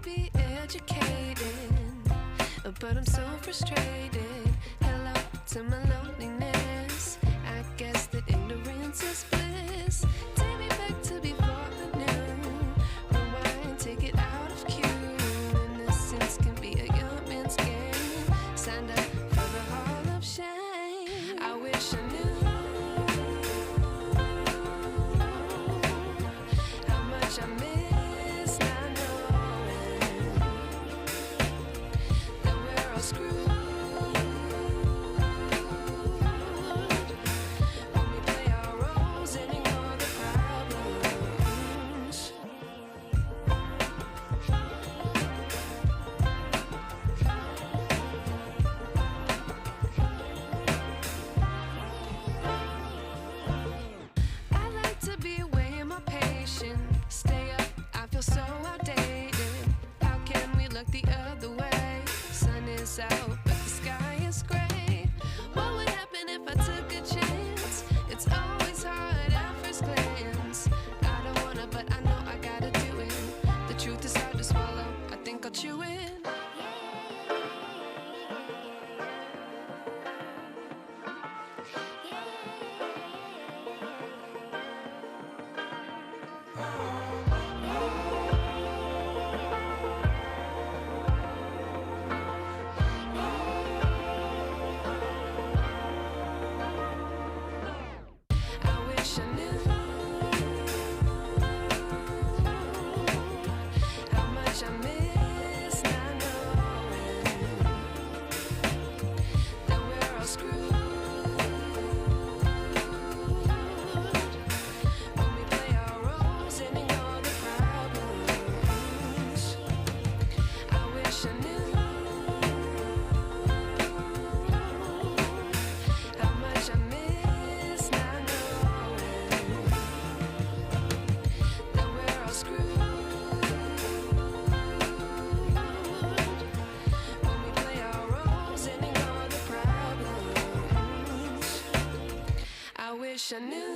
be educated, but I'm so frustrated. Hello to my loneliness. I guess that ignorance is bliss. Take me back to before I knew. Rewind, take it out of cue. Innocence can be a young man's game. Signed up for the hall of shame. I wish I knew how much I miss not knowing that we're all screwed when we play our roles and ignore the problems. I like to be way more patient. Stay up, I feel so outdated. How can we look the other way? Sun is out, but the sky is gray. What would happen if I took a chance? It's always hard at first glance. I don't wanna, but I know I gotta do it. The truth is hard to swallow. I think I'll chew it. I wish I knew how much I miss not knowing that we're all screwed when we play our roles and ignore the problems. I wish I knew how much I miss not knowing that we're all screwed when we play our roles and ignore the problems. I wish I knew.